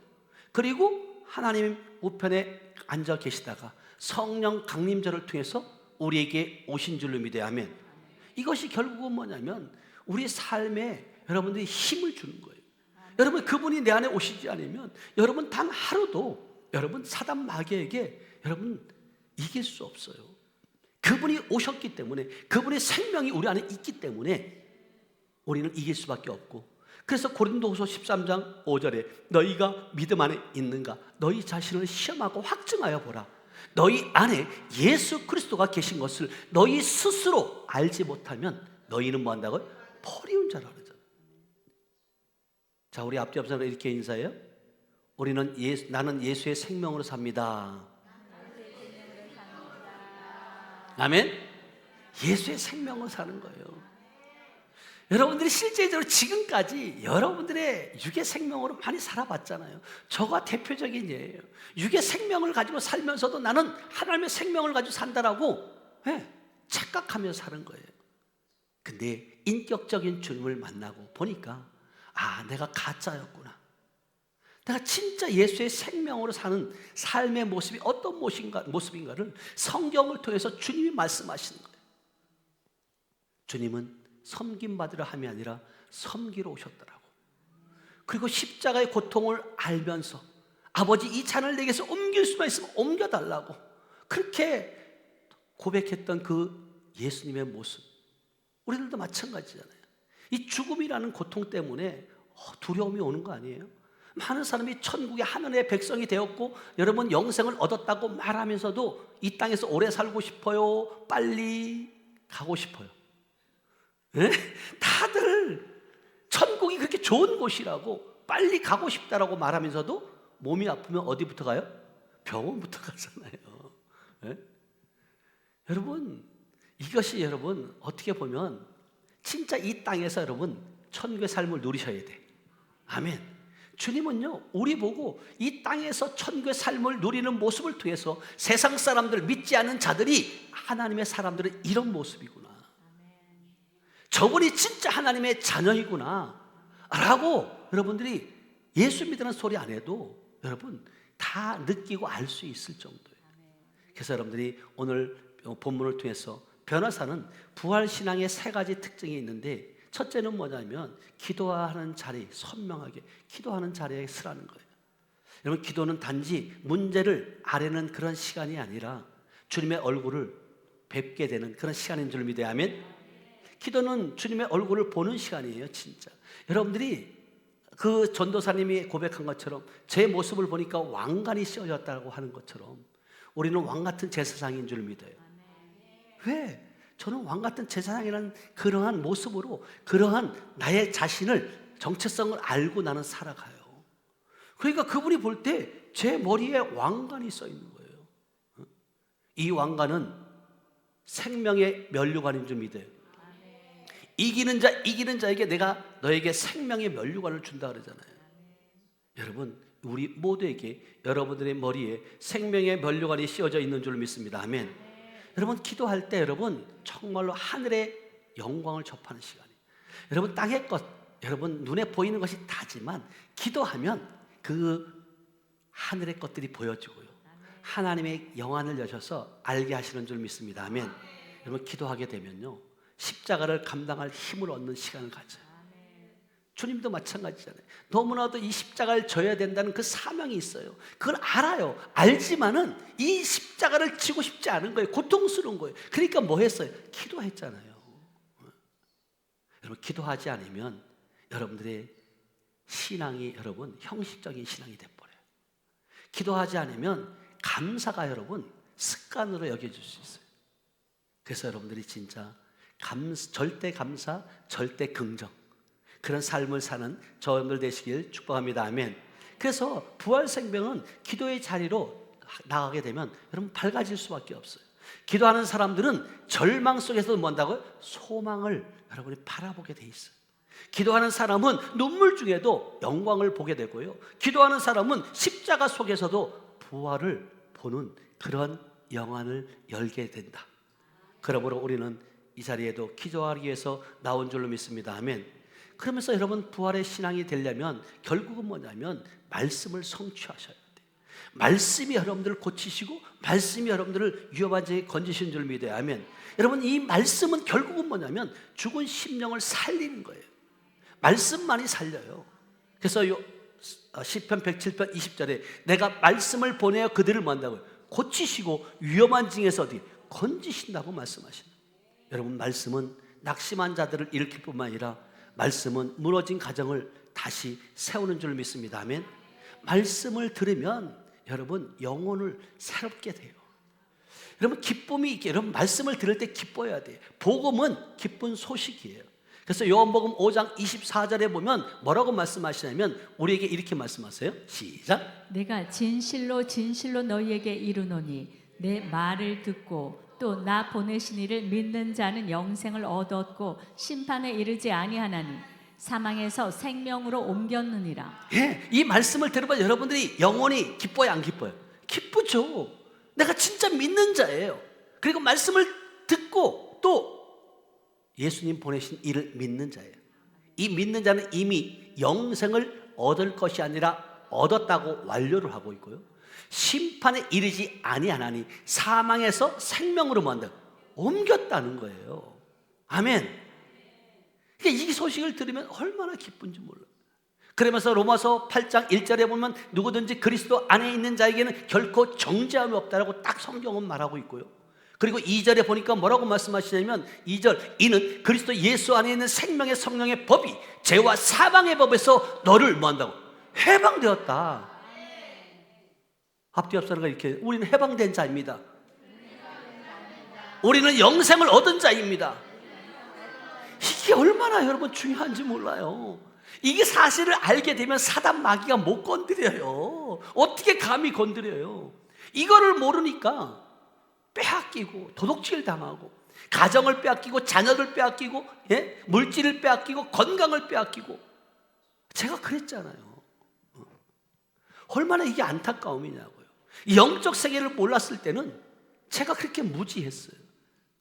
그리고 하나님 우편에 앉아 계시다가 성령 강림절을 통해서 우리에게 오신 줄로 믿어야 하면, 이것이 결국은 뭐냐면 우리 삶에 여러분들이 힘을 주는 거예요. 여러분 그분이 내 안에 오시지 않으면 여러분 단 하루도 여러분 사단 마귀에게 여러분 이길 수 없어요. 그분이 오셨기 때문에, 그분의 생명이 우리 안에 있기 때문에 우리는 이길 수밖에 없고, 그래서 고린도후서 13장 5절에 너희가 믿음 안에 있는가? 너희 자신을 시험하고 확증하여 보라. 너희 안에 예수 그리스도가 계신 것을 너희 스스로 알지 못하면 너희는 뭐 한다고요? 버리운 자라 그러잖아요. 자, 우리 앞뒤 앞서서 이렇게 인사해요. 우리는 나는 예수의 생명으로 삽니다. 아멘. 예수의 생명으로 사는 거예요. 여러분들이 실제적으로 지금까지 여러분들의 육의 생명으로 많이 살아봤잖아요. 저가 대표적인 예예요. 육의 생명을 가지고 살면서도 나는 하나님의 생명을 가지고 산다라고 착각하며 사는 거예요. 근데 인격적인 주님을 만나고 보니까 내가 가짜였구나. 내가 진짜 예수의 생명으로 사는 삶의 모습이 어떤 모습인가를 성경을 통해서 주님이 말씀하시는 거예요. 주님은 섬김받으려 함이 아니라 섬기러 오셨더라고. 그리고 십자가의 고통을 알면서 아버지 이 잔을 내게서 옮길 수만 있으면 옮겨달라고 그렇게 고백했던 그 예수님의 모습, 우리들도 마찬가지잖아요. 이 죽음이라는 고통 때문에 두려움이 오는 거 아니에요? 많은 사람이 천국의 하늘의 백성이 되었고 여러분 영생을 얻었다고 말하면서도 이 땅에서 오래 살고 싶어요, 빨리 가고 싶어요. 네? 다들 천국이 그렇게 좋은 곳이라고 빨리 가고 싶다라고 말하면서도 몸이 아프면 어디부터 가요? 병원부터 가잖아요. 네? 여러분 이것이 여러분 어떻게 보면 진짜 이 땅에서 여러분 천국의 삶을 누리셔야 돼. 아멘. 주님은요 우리 보고 이 땅에서 천국의 삶을 누리는 모습을 통해서 세상 사람들 믿지 않는 자들이 하나님의 사람들은 이런 모습이구나, 저분이 진짜 하나님의 자녀이구나 라고 여러분들이 예수 믿으라는 소리 안 해도 여러분 다 느끼고 알 수 있을 정도예요. 그래서 여러분들이 오늘 본문을 통해서 변호사는 부활신앙의 3가지 특징이 있는데, 첫째는 뭐냐면 기도하는 자리, 선명하게 기도하는 자리에 서라는 거예요. 여러분 기도는 단지 문제를 아뢰는 그런 시간이 아니라 주님의 얼굴을 뵙게 되는 그런 시간인 줄 믿어야 하면, 기도는 주님의 얼굴을 보는 시간이에요. 진짜 여러분들이 그 전도사님이 고백한 것처럼 제 모습을 보니까 왕관이 씌워졌다고 하는 것처럼 우리는 왕같은 제사장인 줄 믿어요. 왜? 저는 왕같은 제사장이라는 그러한 모습으로 그러한 나의 자신을 정체성을 알고 나는 살아가요. 그러니까 그분이 볼 때 제 머리에 왕관이 써 있는 거예요. 이 왕관은 생명의 면류관인 줄 믿어요. 이기는 자에게 내가 너에게 생명의 면류관을 준다 그러잖아요. 여러분, 우리 모두에게 여러분들의 머리에 생명의 면류관이 씌워져 있는 줄 믿습니다. 아멘. 여러분, 기도할 때 여러분 정말로 하늘의 영광을 접하는 시간이에요. 여러분, 땅의 것, 여러분 눈에 보이는 것이 다지만 기도하면 그 하늘의 것들이 보여지고요. 하나님의 영안을 여셔서 알게 하시는 줄 믿습니다. 아멘. 여러분, 기도하게 되면요 십자가를 감당할 힘을 얻는 시간을 가져요. 주님도 마찬가지잖아요. 너무나도 이 십자가를 져야 된다는 그 사명이 있어요. 그걸 알아요. 알지만은 이 십자가를 지고 싶지 않은 거예요. 고통스러운 거예요. 그러니까 뭐 했어요? 기도했잖아요. 여러분, 기도하지 않으면 여러분들의 신앙이 여러분 형식적인 신앙이 돼버려요. 기도하지 않으면 감사가 여러분 습관으로 여겨질 수 있어요. 그래서 여러분들이 진짜 절대 감사, 절대 긍정, 그런 삶을 사는 저분들 되시길 축복합니다. 아멘. 그래서 부활생명은 기도의 자리로 나가게 되면 여러분 밝아질 수밖에 없어요. 기도하는 사람들은 절망 속에서도 뭔다고요? 소망을 여러분이 바라보게 돼 있어요. 기도하는 사람은 눈물 중에도 영광을 보게 되고요. 기도하는 사람은 십자가 속에서도 부활을 보는 그런 영안을 열게 된다. 그러므로 우리는 이 자리에도 기도하기 위해서 나온 줄로 믿습니다. 아멘. 그러면서 여러분 부활의 신앙이 되려면 결국은 뭐냐면 말씀을 성취하셔야 돼요. 말씀이 여러분들을 고치시고 말씀이 여러분들을 위험한 자에 건지시는 줄 믿어요. 아멘. 여러분, 이 말씀은 결국은 뭐냐면 죽은 심령을 살리는 거예요. 말씀만이 살려요. 그래서 시편 107편 20절에 내가 말씀을 보내어 그들을 만다고요. 고치시고 위험한 징에서 어디 건지신다고 말씀하십니다. 여러분, 말씀은 낙심한 자들을 일으킬 뿐만 아니라 말씀은 무너진 가정을 다시 세우는 줄 믿습니다. 아멘. 말씀을 들으면 여러분 영혼을 새롭게 돼요. 여러분, 기쁨이 있게, 여러분 말씀을 들을 때 기뻐야 돼요. 복음은 기쁜 소식이에요. 그래서 요한복음 5장 24절에 보면 뭐라고 말씀하시냐면 우리에게 이렇게 말씀하세요. 시작. 내가 진실로 진실로 너희에게 이르노니 내 말을 듣고 또 나 보내신 이를 믿는 자는 영생을 얻었고 심판에 이르지 아니하나니 사망에서 생명으로 옮겼느니라. 예, 이 말씀을 들으면 여러분들이 영혼이 기뻐요, 안 기뻐요? 기쁘죠. 내가 진짜 믿는 자예요. 그리고 말씀을 듣고 또 예수님 보내신 이를 믿는 자예요. 이 믿는 자는 이미 영생을 얻을 것이 아니라 얻었다고 완료를 하고 있고요. 심판에 이르지 아니하나니 사망에서 생명으로 만든 옮겼다는 거예요. 아멘. 그러니까 이 소식을 들으면 얼마나 기쁜지 몰라요. 그러면서 로마서 8장 1절에 보면 누구든지 그리스도 안에 있는 자에게는 결코 정죄함이 없다라고 딱 성경은 말하고 있고요. 그리고 2절에 보니까 뭐라고 말씀하시냐면 2절 이는 그리스도 예수 안에 있는 생명의 성령의 법이 죄와 사망의 법에서 너를 뭐한다고? 해방되었다. 앞뒤 앞서는 거 이렇게 우리는 해방된 자입니다. 우리는 영생을 얻은 자입니다. 이게 얼마나 여러분 중요한지 몰라요. 이게 사실을 알게 되면 사단 마귀가 못 건드려요. 어떻게 감히 건드려요? 이거를 모르니까 빼앗기고 도둑질 당하고 가정을 빼앗기고 자녀들 빼앗기고 물질을 빼앗기고 건강을 빼앗기고 제가 그랬잖아요. 얼마나 이게 안타까움이냐고요. 영적 세계를 몰랐을 때는 제가 그렇게 무지했어요.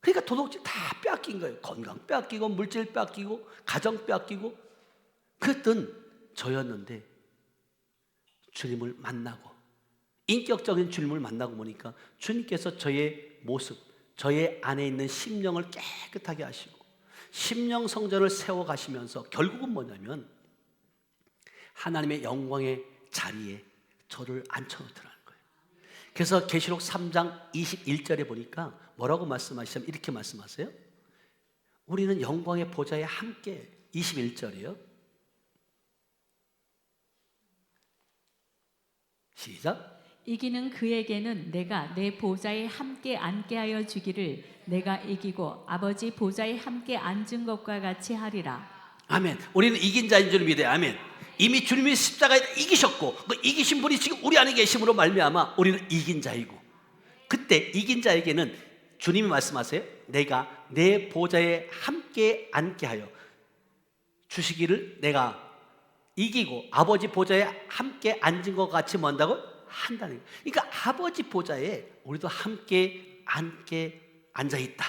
그러니까 도둑질 다 빼앗긴 거예요. 건강 빼앗기고 물질 빼앗기고 가정 빼앗기고 그랬던 저였는데 주님을 만나고 인격적인 주님을 만나고 보니까 주님께서 저의 모습, 저의 안에 있는 심령을 깨끗하게 하시고 심령 성전을 세워가시면서 결국은 뭐냐면 하나님의 영광의 자리에 저를 앉혀놓더라는 거예요. 그래서 계시록 3장 21절에 보니까 뭐라고 말씀하시냐면 이렇게 말씀하세요. 우리는 영광의 보좌에 함께 21절이요. 시작. 이기는 그에게는 내가 내 보좌에 함께 앉게 하여 주기를 내가 이기고 아버지 보좌에 함께 앉은 것과 같이 하리라. 아멘. 우리는 이긴 자인 줄 믿어요. 아멘. 이미 주님이 십자가에 이기셨고 그 이기신 분이 지금 우리 안에 계심으로 말미암아 우리는 이긴 자이고, 그때 이긴 자에게는 주님이 말씀하세요. 내가 내 보좌에 함께 앉게 하여 주시기를 내가 이기고 아버지 보좌에 함께 앉은 것 같이 뭔다고? 한다는 거예요. 그러니까 아버지 보좌에 우리도 함께 앉아있다.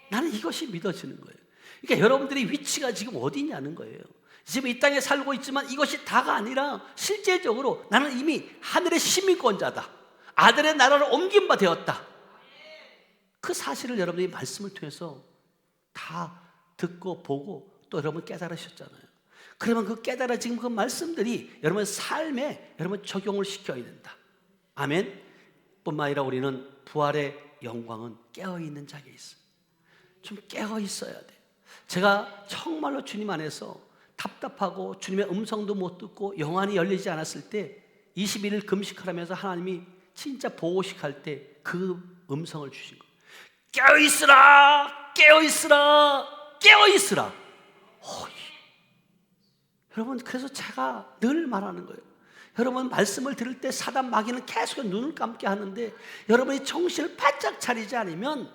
나는 이것이 믿어지는 거예요. 그러니까 여러분들의 위치가 지금 어디냐는 거예요. 지금 이 땅에 살고 있지만 이것이 다가 아니라 실제적으로 나는 이미 하늘의 시민권자다. 아들의 나라로 옮긴 바 되었다. 그 사실을 여러분들이 말씀을 통해서 다 듣고 보고 또 여러분 깨달으셨잖아요. 그러면 그 깨달아진 그 말씀들이 여러분 삶에 여러분 적용을 시켜야 된다. 아멘. 뿐만 아니라 우리는 부활의 영광은 깨어있는 자에 있어요. 좀 깨어있어야 돼. 제가 정말로 주님 안에서 답답하고 주님의 음성도 못 듣고 영안이 열리지 않았을 때 21일 금식하면서 하나님이 진짜 보호식할 때 그 음성을 주신 거예요. 깨어있으라, 깨어있으라, 깨어있으라. 여러분, 그래서 제가 늘 말하는 거예요. 여러분 말씀을 들을 때 사단 마귀는 계속 눈을 감게 하는데 여러분이 정신을 바짝 차리지 않으면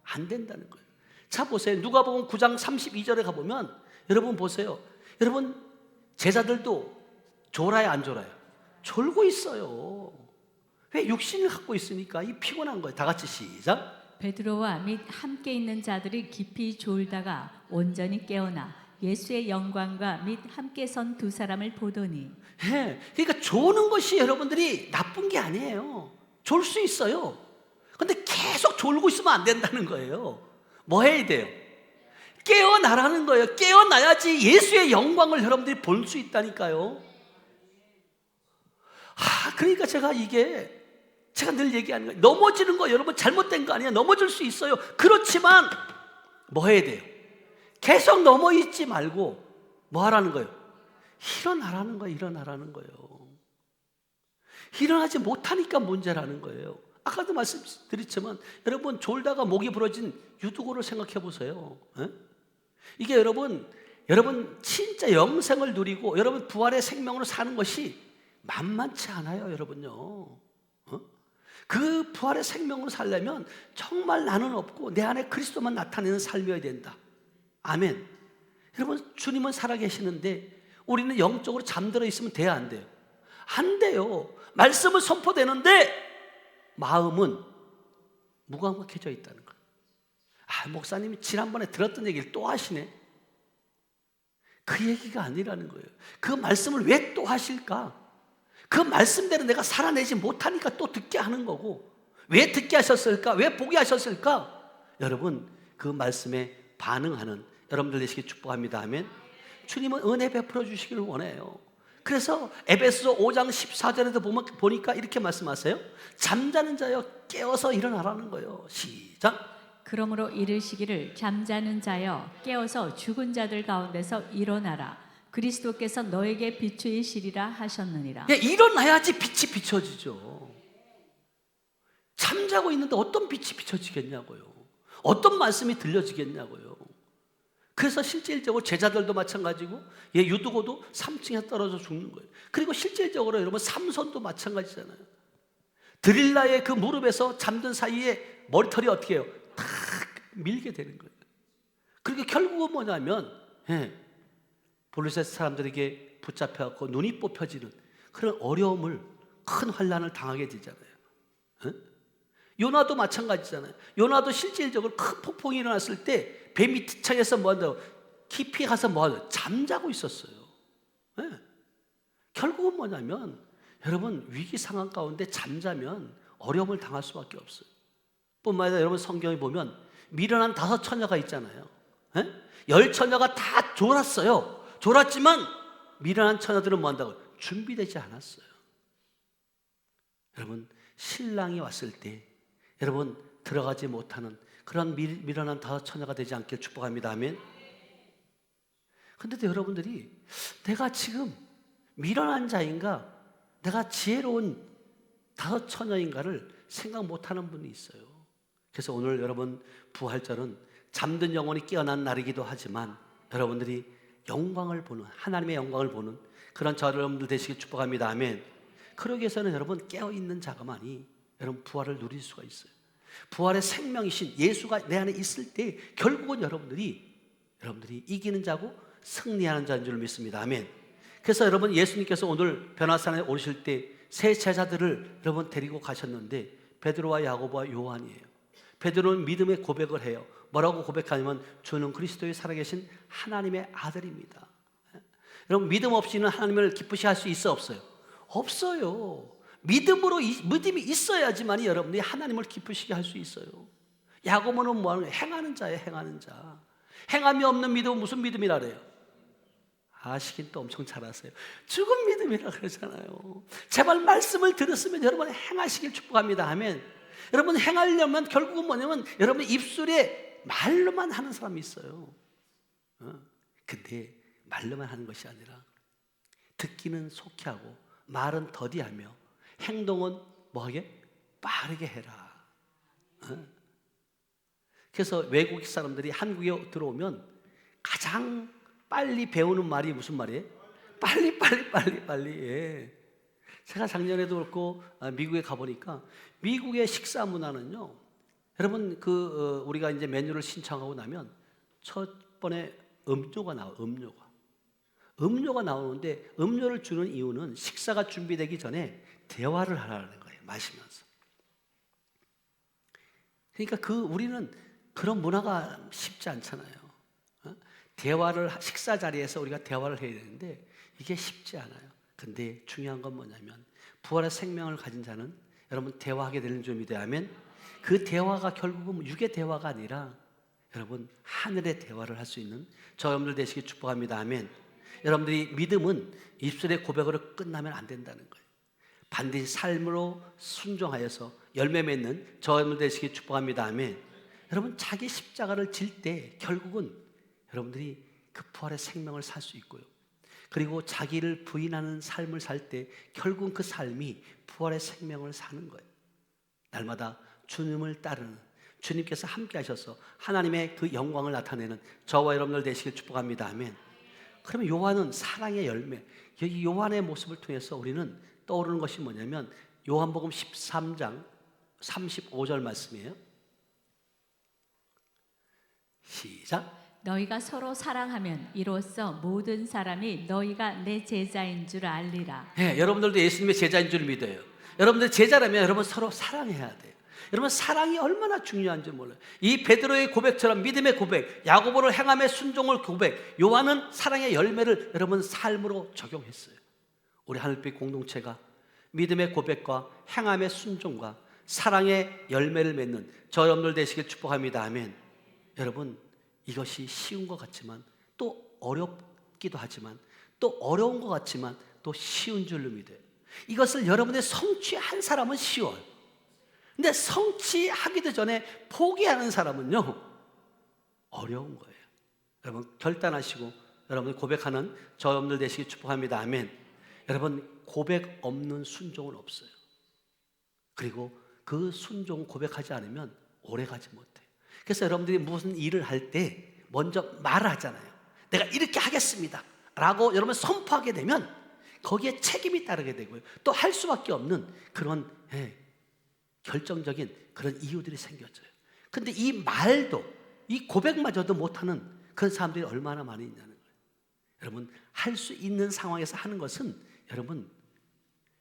안 된다는 거예요. 자 보세요. 누가복음 9장 32절에 가보면 여러분 보세요. 여러분 제자들도 졸아요 안 졸아요? 졸고 있어요. 왜? 육신을 갖고 있으니까 이 피곤한 거예요. 다 같이 시작. 베드로와 및 함께 있는 자들이 깊이 졸다가 온전히 깨어나 예수의 영광과 및 함께 선 두 사람을 보더니. 네, 그러니까 조는 것이 여러분들이 나쁜 게 아니에요. 졸 수 있어요. 근데 계속 졸고 있으면 안 된다는 거예요. 뭐 해야 돼요? 깨어나라는 거예요. 깨어나야지 예수의 영광을 여러분들이 볼 수 있다니까요. 그러니까 제가 늘 얘기하는 거예요. 넘어지는 거 여러분 잘못된 거 아니에요. 넘어질 수 있어요. 그렇지만 뭐 해야 돼요? 계속 넘어있지 말고 뭐 하라는 거예요? 일어나라는 거예요. 일어나라는 거예요. 일어나지 못하니까 문제라는 거예요. 아까도 말씀드렸지만 여러분 졸다가 목이 부러진 유두고를 생각해 보세요. 이게 여러분 진짜 영생을 누리고 여러분 부활의 생명으로 사는 것이 만만치 않아요. 여러분요. 그 부활의 생명으로 살려면 정말 나는 없고 내 안에 그리스도만 나타내는 삶이어야 된다. 아멘. 여러분 주님은 살아계시는데 우리는 영적으로 잠들어 있으면 돼야 안 돼요? 안 돼요. 말씀은 선포되는데 마음은 무감각해져 있다는 거예요. 목사님이 지난번에 들었던 얘기를 또 하시네. 그 얘기가 아니라는 거예요. 그 말씀을 왜 또 하실까? 그 말씀대로 내가 살아내지 못하니까 또 듣게 하는 거고, 왜 듣게 하셨을까? 왜 보게 하셨을까? 여러분 그 말씀에 반응하는 여러분들 되시길 축복합니다. 아멘. 주님은 은혜 베풀어 주시기를 원해요. 그래서 에베소 5장 14절에도 보니까 이렇게 말씀하세요. 잠자는 자여 깨어서 일어나라는 거예요. 시작. 그러므로 이르시기를 잠자는 자여 깨어서 죽은 자들 가운데서 일어나라. 그리스도께서 너에게 비추이시리라 하셨느니라. 일어나야지 빛이 비춰지죠. 잠자고 있는데 어떤 빛이 비춰지겠냐고요. 어떤 말씀이 들려지겠냐고요. 그래서 실질적으로 제자들도 마찬가지고 유두고도 3층에 떨어져 죽는 거예요. 그리고 실질적으로 여러분 삼손도 마찬가지잖아요. 드릴라의 그 무릎에서 잠든 사이에 머리털이 어떻게 해요? 탁 밀게 되는 거예요. 그러니까 결국은 뭐냐면 블레셋 사람들에게 붙잡혀갖고 눈이 뽑혀지는 그런 어려움을, 큰 환난을 당하게 되잖아요. 요나도 마찬가지잖아요. 요나도 실질적으로 큰 폭풍이 일어났을 때 배 밑창에서 뭐한다고? 깊이 가서 뭐하죠? 잠자고 있었어요. 결국은 뭐냐면 여러분 위기 상황 가운데 잠자면 어려움을 당할 수밖에 없어요. 뿐만 아니라 여러분 성경에 보면 미련한 5 처녀가 있잖아요. 10 처녀가 다 졸았어요. 졸았지만 미련한 처녀들은 뭐한다고? 준비되지 않았어요. 여러분 신랑이 왔을 때 여러분 들어가지 못하는 그런 미련한 다섯 처녀가 되지 않길 축복합니다. 아멘. 근데도 여러분들이 내가 지금 미련한 자인가, 내가 지혜로운 다섯 처녀인가를 생각 못하는 분이 있어요. 그래서 오늘 여러분 부활절은 잠든 영혼이 깨어난 날이기도 하지만 여러분들이 영광을 보는, 하나님의 영광을 보는 그런 저 여러분들 되시길 축복합니다. 아멘. 그러기 위해서는 여러분 깨어있는 자가만이 여러분 부활을 누릴 수가 있어요. 부활의 생명이신 예수가 내 안에 있을 때 결국은 여러분들이 이기는 자고 승리하는 자인 줄 믿습니다. 아멘. 그래서 여러분 예수님께서 오늘 변화산에 오실 때 세 제자들을 여러분 데리고 가셨는데 베드로와 야고보와 요한이에요. 베드로는 믿음의 고백을 해요. 뭐라고 고백하냐면 주는 그리스도의 살아계신 하나님의 아들입니다. 여러분 믿음 없이는 하나님을 기쁘시게 할 수 있어 없어요? 없어요. 믿음이 있어야지만 여러분이 하나님을 기쁘시게 할 수 있어요. 야고보는 뭐 하는 거예요? 행하는 자예요. 행하는 자. 행함이 없는 믿음은 무슨 믿음이라 그래요? 아시긴 또 엄청 잘 아세요. 죽은 믿음이라 그러잖아요. 제발 말씀을 들었으면 여러분 행하시길 축복합니다. 아멘. 여러분 행하려면 결국은 뭐냐면 여러분 입술에 말로만 하는 사람이 있어요. 근데 말로만 하는 것이 아니라 듣기는 속히 하고 말은 더디하며 행동은 뭐하게? 빠르게 해라. 그래서 외국 사람들이 한국에 들어오면 가장 빨리 배우는 말이 무슨 말이에요? 빨리. 예. 제가 작년에도 그렇고 미국에 가보니까 미국의 식사 문화는요. 여러분 우리가 이제 메뉴를 신청하고 나면 첫 번에 음료가 나와요. 음료가 나오는데 음료를 주는 이유는 식사가 준비되기 전에 대화를 하라는 거예요. 마시면서. 그러니까 우리는 그런 문화가 쉽지 않잖아요. 식사 자리에서 우리가 대화를 해야 되는데 이게 쉽지 않아요. 근데 중요한 건 뭐냐면 부활의 생명을 가진 자는 여러분 대화하게 되는 줄 믿어야 하면 그 대화가 결국은 육의 대화가 아니라 여러분 하늘의 대화를 할 수 있는 저 여러분들 되시길 축복합니다. 아멘. 여러분들이 믿음은 입술의 고백으로 끝나면 안 된다는 거예요. 반드시 삶으로 순종하여서 열매 맺는 저 여러분들 되시길 축복합니다. 아멘. 여러분 자기 십자가를 질 때 결국은 여러분들이 그 부활의 생명을 살 수 있고요. 그리고 자기를 부인하는 삶을 살 때 결국은 그 삶이 부활의 생명을 사는 거예요. 날마다 주님을 따르는 주님께서 함께 하셔서 하나님의 그 영광을 나타내는 저와 여러분들 되시길 축복합니다. 아멘. 그러면 요한은 사랑의 열매, 여기 요한의 모습을 통해서 우리는 떠오르는 것이 뭐냐면 요한복음 13장 35절 말씀이에요. 시작. 너희가 서로 사랑하면 이로써 모든 사람이 너희가 내 제자인 줄 알리라. 네, 여러분들도 예수님의 제자인 줄 믿어요. 여러분들 제자라면 여러분 서로 사랑해야 돼요. 여러분 사랑이 얼마나 중요한지 몰라요. 이 베드로의 고백처럼 믿음의 고백, 야고보를 행함의 순종을 고백, 요한은 사랑의 열매를 여러분 삶으로 적용했어요. 우리 하늘빛 공동체가 믿음의 고백과 행함의 순종과 사랑의 열매를 맺는 저 여러분들 되시길 축복합니다. 아멘. 여러분 이것이 쉬운 것 같지만 또 어렵기도 하지만 또 어려운 것 같지만 또 쉬운 줄로 믿어요. 이것을 여러분의 성취한 사람은 쉬워요. 근데 성취하기도 전에 포기하는 사람은요 어려운 거예요. 여러분 결단하시고 여러분 고백하는 저 여러분들 되시길 축복합니다. 아멘. 여러분 고백 없는 순종은 없어요. 그리고 그 순종 고백하지 않으면 오래가지 못해요. 그래서 여러분들이 무슨 일을 할 때 먼저 말을 하잖아요. 내가 이렇게 하겠습니다 라고 여러분 선포하게 되면 거기에 책임이 따르게 되고요. 또 할 수밖에 없는 그런 결정적인 그런 이유들이 생겨져요. 근데 이 말도 이 고백마저도 못하는 그런 사람들이 얼마나 많이 있냐는 거예요. 여러분 할 수 있는 상황에서 하는 것은 여러분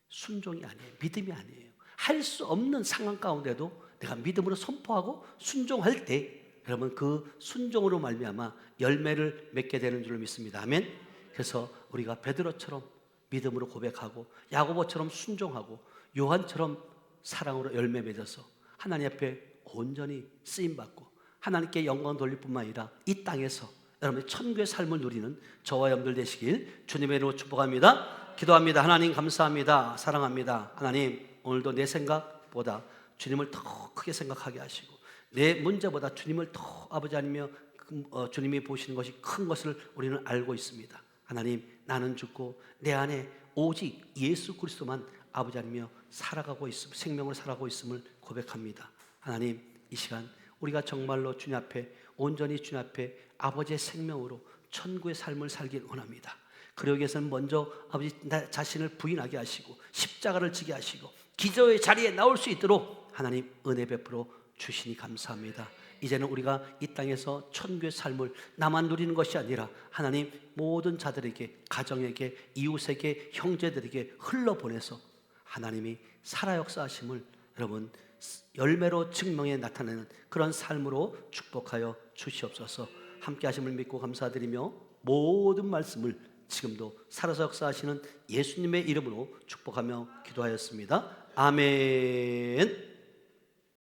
순종이 아니에요. 믿음이 아니에요. 할 수 없는 상황 가운데도 내가 믿음으로 선포하고 순종할 때 여러분 그 순종으로 말미암아 열매를 맺게 되는 줄 믿습니다. 아멘. 그래서 우리가 베드로처럼 믿음으로 고백하고 야고보처럼 순종하고 요한처럼 사랑으로 열매 맺어서 하나님 앞에 온전히 쓰임받고 하나님께 영광 돌릴 뿐만 아니라 이 땅에서 여러분의 천국의 삶을 누리는 저와 여러분들 되시길 주님의 이름으로 축복합니다. 기도합니다. 하나님 감사합니다. 사랑합니다. 하나님 오늘도 내 생각보다 주님을 더 크게 생각하게 하시고 내 문제보다 주님을 더 아버지 하나님이여 주님이 보시는 것이 큰 것을 우리는 알고 있습니다. 하나님, 나는 죽고 내 안에 오직 예수 그리스도만 아버지 하나님이여 살아가고 있음, 생명을 살아가고 있음을 고백합니다. 하나님, 이 시간 우리가 정말로 주님 앞에 온전히 주님 앞에 아버지의 생명으로 천국의 삶을 살길 원합니다. 그러기 위해서는 먼저 아버지 나 자신을 부인하게 하시고 십자가를 지게 하시고 기도의 자리에 나올 수 있도록 하나님 은혜 베풀어 주시니 감사합니다. 이제는 우리가 이 땅에서 천국의 삶을 나만 누리는 것이 아니라 하나님 모든 자들에게, 가정에게, 이웃에게, 형제들에게 흘러보내서 하나님이 살아 역사하심을 여러분 열매로 증명해 나타내는 그런 삶으로 축복하여 주시옵소서. 함께 하심을 믿고 감사드리며 모든 말씀을 지금도 살아서 역사하시는 예수님의 이름으로 축복하며 기도하였습니다. 아멘.